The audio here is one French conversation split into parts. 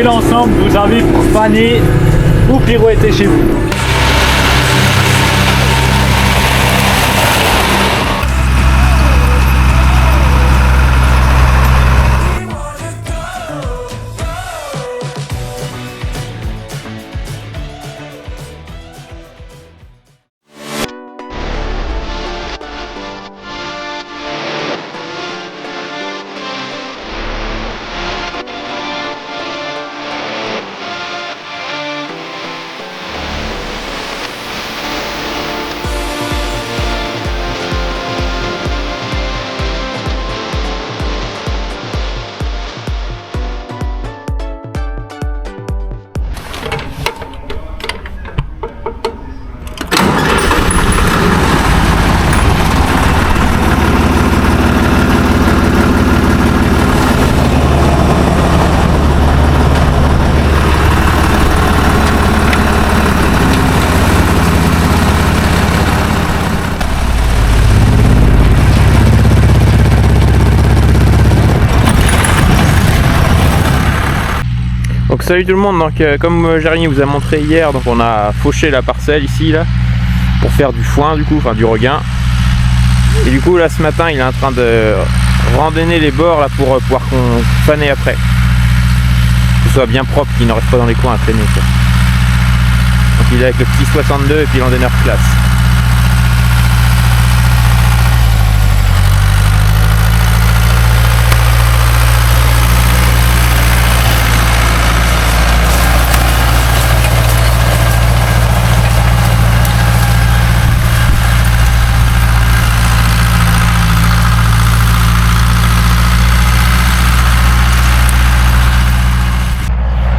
Quel ensemble vous avez pour faner ou pirouetter chez vous? Donc salut tout le monde, donc comme Jérémy vous a montré hier, donc on a fauché la parcelle ici là pour faire du foin, du coup, enfin du regain. Et du coup là ce matin il est en train de randonner les bords là pour pouvoir faner après. Que ce soit bien propre, qu'il ne reste pas dans les coins à traîner quoi. Donc il est avec le petit 62 et puis l'endonneur classe.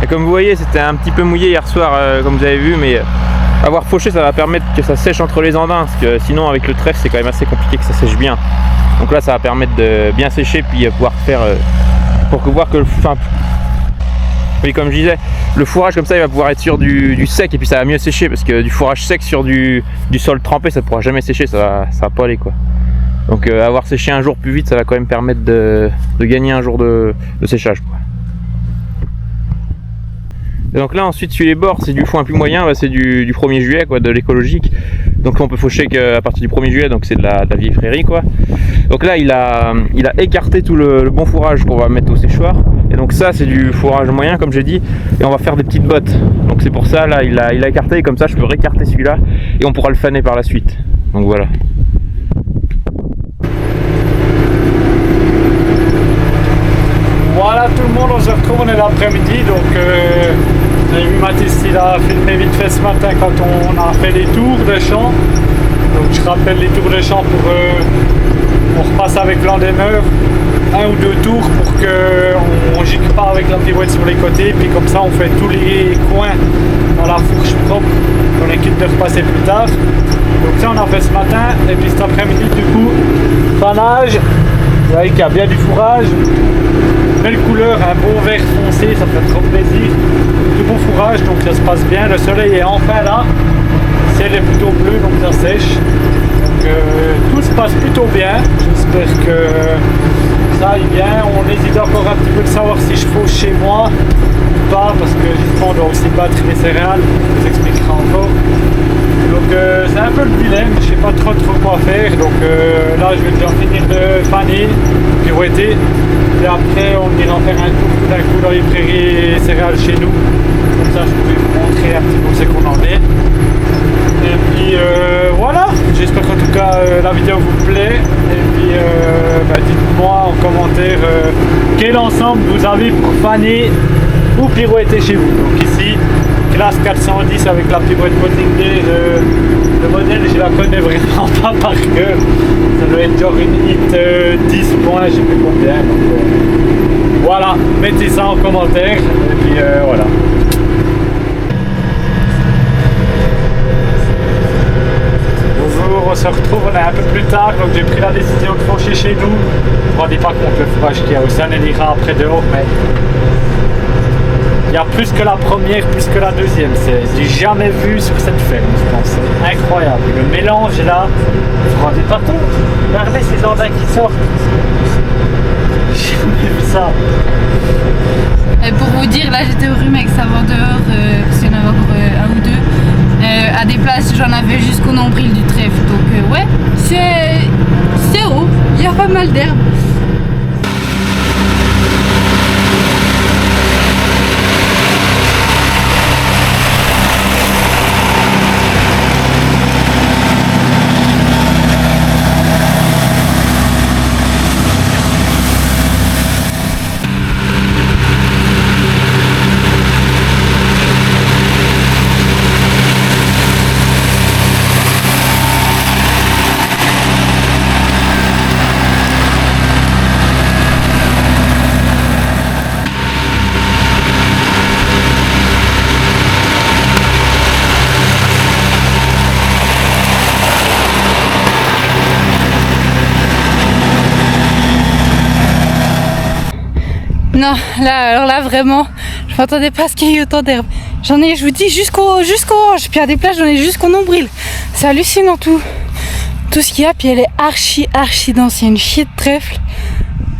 Et comme vous voyez, c'était un petit peu mouillé hier soir, comme vous avez vu, mais avoir fauché, ça va permettre que ça sèche entre les andins, parce que sinon avec le trèfle, c'est quand même assez compliqué que ça sèche bien. Donc là, ça va permettre de bien sécher, puis pouvoir faire, pour que voir que le, enfin, oui, comme je disais, le fourrage comme ça, il va pouvoir être sur du sec, et puis ça va mieux sécher, parce que du fourrage sec sur du sol trempé, ça ne pourra jamais sécher, ça va pas aller quoi. Donc avoir séché un jour plus vite, ça va quand même permettre de gagner un jour de séchage quoi. Et donc là ensuite sur les bords c'est du foin plus moyen, c'est du 1er juillet quoi, de l'écologique. Donc on peut faucher qu'à partir du 1er juillet, donc c'est de la vieille prairie quoi. Donc là il a écarté tout le bon fourrage qu'on va mettre au séchoir. Et donc ça c'est du fourrage moyen comme j'ai dit, et on va faire des petites bottes. Donc c'est pour ça là il a écarté, et comme ça je peux récarter celui-là et on pourra le faner par la suite. Donc voilà. Voilà tout le monde, on se retrouve, on est l'après-midi, donc j'ai vu Mathis, il a filmé vite fait ce matin quand on a fait les tours de champ. Donc je rappelle les tours de champ pour on repasse avec l'endémeur, 1 ou 2 tours pour qu'on ne gicle pas avec la pirouette sur les côtés, puis comme ça on fait tous les coins dans la fourche propre, on est quitte de repasser plus tard. Donc ça on a fait ce matin, et puis cet après-midi du coup, fanage, vous voyez qu'il y a bien du fourrage. Belle couleur, un beau vert foncé, ça fait trop plaisir. Du bon fourrage, donc ça se passe bien. Le soleil est enfin là. Le ciel est plutôt bleu, donc ça sèche. Donc tout se passe plutôt bien. J'espère que ça aille bien. On hésite encore un petit peu de savoir si je fauche chez moi ou pas, parce que justement on doit aussi battre les céréales. Je vous expliquerai encore. Donc c'est un peu le dilemme, je sais pas trop quoi faire. Donc là je vais déjà finir de faner, pirouetter. Et après on ira faire un tour tout d'un coup dans les prairies et céréales chez nous. Comme ça je peux vous montrer un petit peu ce qu'on en est. Et puis voilà, j'espère qu'en tout cas la vidéo vous plaît. Et puis dites-moi en commentaire quel ensemble vous avez pour faner ou pirouetter chez vous. Donc ici, classe 410 avec la pirouette Botting. Le modèle je la connais vraiment pas par cœur. Ça doit être genre une hit 10 points, je sais plus combien. Donc, voilà, mettez ça en commentaire. Et puis voilà. Bonjour, on se retrouve, on est un peu plus tard, donc j'ai pris la décision de faucher chez nous. Je ne me rendais pas compte le fourrage qu'il y a aussi, on ira après dehors, mais il y a plus que la première, plus que la deuxième. J'ai jamais vu sur cette ferme, je pense. C'est incroyable. Le mélange là, vous vous rendez pas compte? Regardez ces andins qui sortent. J'ai jamais vu ça. ça. Et pour vous dire, là j'étais au Rumex avant dehors, parce qu'il y en avait encore un ou deux. À des places, j'en avais jusqu'au nombril du trèfle. Donc ouais, c'est haut, il y a pas mal d'herbe. Non, alors là vraiment, je m'attendais pas à ce qu'il y ait autant d'herbe. J'en ai, je vous dis, jusqu'au hanche, puis à des places j'en ai jusqu'au nombril. C'est hallucinant tout ce qu'il y a, puis elle est archi dense, il y a une chier de trèfle.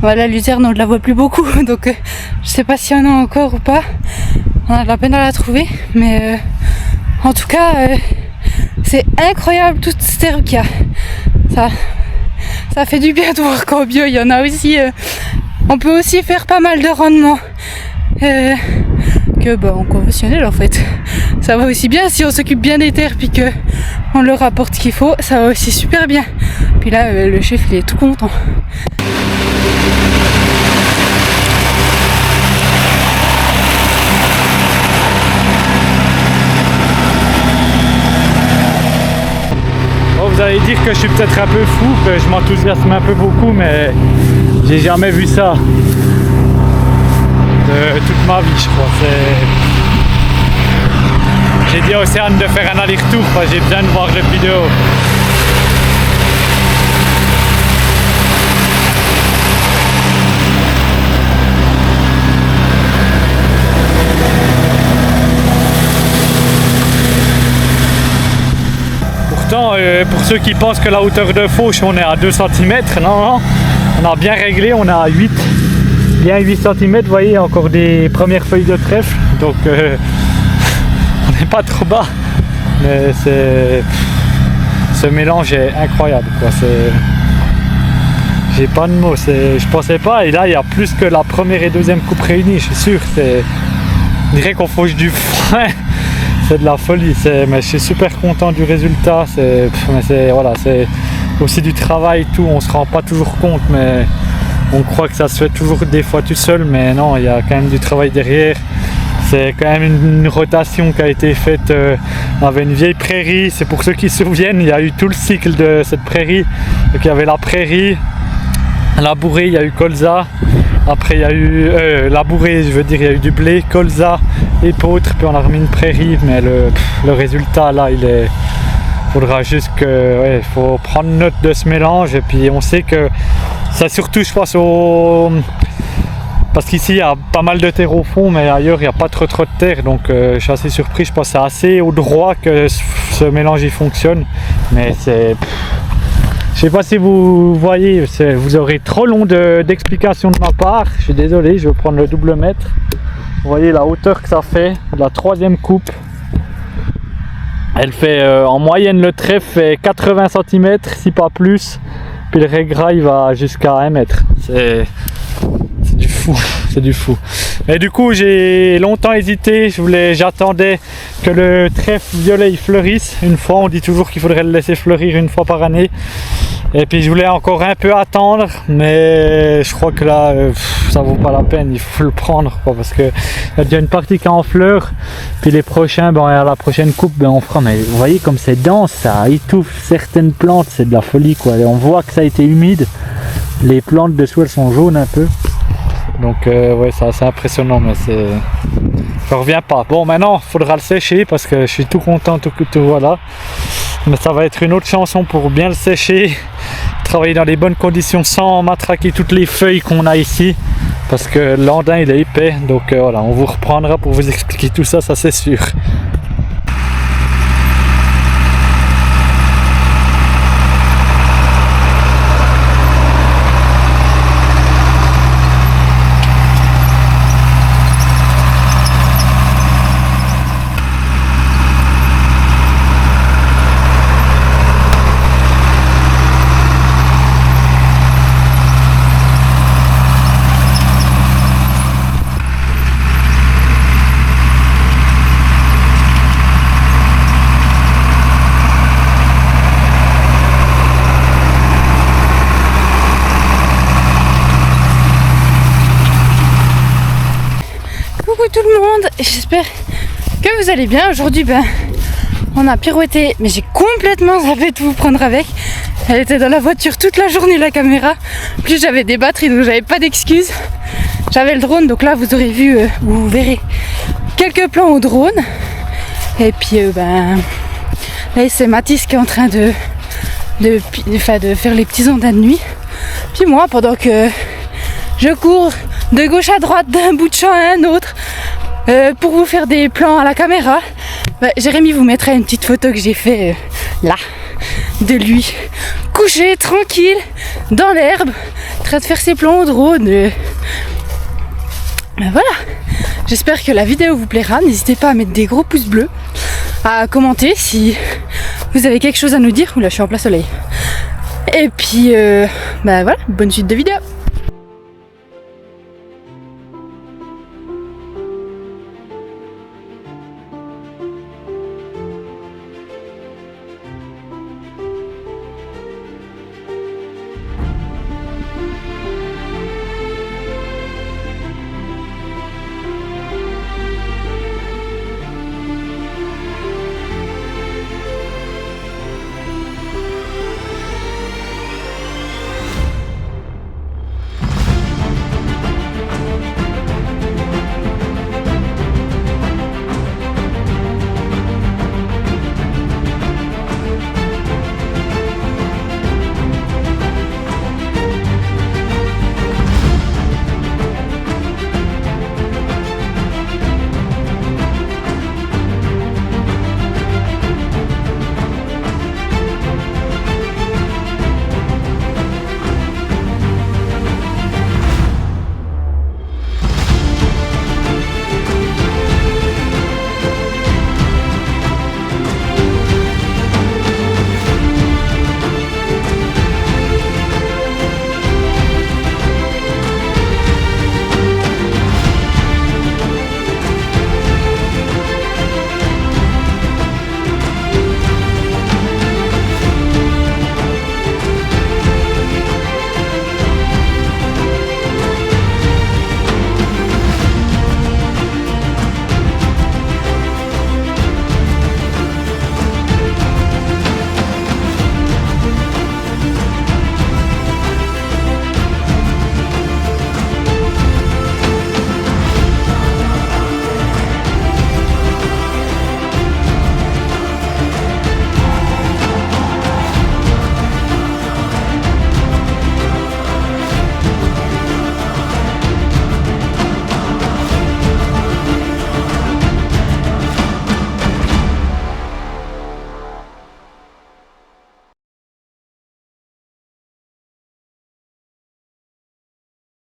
Voilà, luzerne on ne la voit plus beaucoup, donc je sais pas s'il y en a encore ou pas. On a de la peine à la trouver, mais en tout cas, c'est incroyable toute cette herbe qu'il y a. Ça fait du bien de voir qu'en bio, il y en a aussi... on peut aussi faire pas mal de rendement que en conventionnel en fait. Ça va aussi bien si on s'occupe bien des terres puis que on leur apporte ce qu'il faut, ça va aussi super bien. Puis là le chef il est tout content. Bon, vous allez dire que je suis peut-être un peu fou, que je m'enthousiasme un peu beaucoup, mais j'ai jamais vu ça de toute ma vie, je crois. J'ai dit à Océane de faire un aller-retour parce que j'ai besoin de voir les vidéos. Pourtant, pour ceux qui pensent que la hauteur de fauche, on est à 2 cm, non, on a bien réglé, on est à 8 cm, vous voyez, encore des premières feuilles de trèfle, donc on n'est pas trop bas, mais ce mélange est incroyable, quoi. J'ai pas de mots, je pensais pas, et là il y a plus que la première et deuxième coupe réunies, je suis sûr, on dirait qu'on fauche du foin. C'est de la folie, mais je suis super content du résultat, c'est aussi du travail, tout, on se rend pas toujours compte, mais on croit que ça se fait toujours des fois tout seul, mais non, il y a quand même du travail derrière. C'est quand même une rotation qui a été faite avec une vieille prairie, c'est pour ceux qui se souviennent, il y a eu tout le cycle de cette prairie, donc il y avait la prairie, labourée, il y a eu colza. Après il y a eu labouré, je veux dire, il y a eu du blé, colza, épeautre, puis on a remis une prairie, mais le résultat là, faudra juste que, faut prendre note de ce mélange, et puis on sait que ça surtout, je pense, parce qu'ici il y a pas mal de terre au fond, mais ailleurs il n'y a pas trop de terre, donc je suis assez surpris, je pense que c'est assez au droit que ce mélange il fonctionne, mais je sais pas si vous voyez, vous aurez trop long d'explications de ma part, je suis désolé, je vais prendre le double mètre. Vous voyez la hauteur que ça fait, la troisième coupe. Elle fait en moyenne, le trèfle fait 80 cm, si pas plus, puis le régras il va jusqu'à 1 mètre. C'est du fou, c'est du fou. Et du coup j'ai longtemps hésité, j'attendais que le trèfle violet il fleurisse une fois, on dit toujours qu'il faudrait le laisser fleurir une fois par année. Et puis je voulais encore un peu attendre, mais je crois que là ça vaut pas la peine, il faut le prendre, quoi, parce que il y a déjà une partie qui est en fleurs, puis les prochains, à la prochaine coupe on fera, mais vous voyez comme c'est dense, ça étouffe certaines plantes, c'est de la folie, quoi. Et on voit que ça a été humide, les plantes dessous elles sont jaunes un peu, donc ouais, c'est assez impressionnant, mais je reviens pas. Bon, maintenant il faudra le sécher parce que je suis tout content, tout voilà, mais ça va être une autre chanson pour bien le sécher, travailler dans les bonnes conditions sans matraquer toutes les feuilles qu'on a ici, parce que l'andin il est épais, donc voilà, on vous reprendra pour vous expliquer tout ça, ça c'est sûr. monde, j'espère que vous allez bien. Aujourd'hui on a pirouetté, mais j'ai complètement zappé de vous prendre avec. Elle était dans la voiture toute la journée, la caméra. Plus j'avais des batteries, donc j'avais pas d'excuses. J'avais le drone, donc là vous aurez vu, vous verrez quelques plans au drone. Et puis là c'est Mathis qui est en train de faire les petits ondins de nuit. Puis moi, pendant que je cours de gauche à droite, d'un bout de champ à un autre, pour vous faire des plans à la caméra, Jérémy vous mettra une petite photo que j'ai fait là, de lui couché tranquille dans l'herbe, en train de faire ses plans au drone. Voilà, j'espère que la vidéo vous plaira. N'hésitez pas à mettre des gros pouces bleus, à commenter si vous avez quelque chose à nous dire. Oula, je suis en plein soleil. Et puis voilà, bonne suite de vidéo.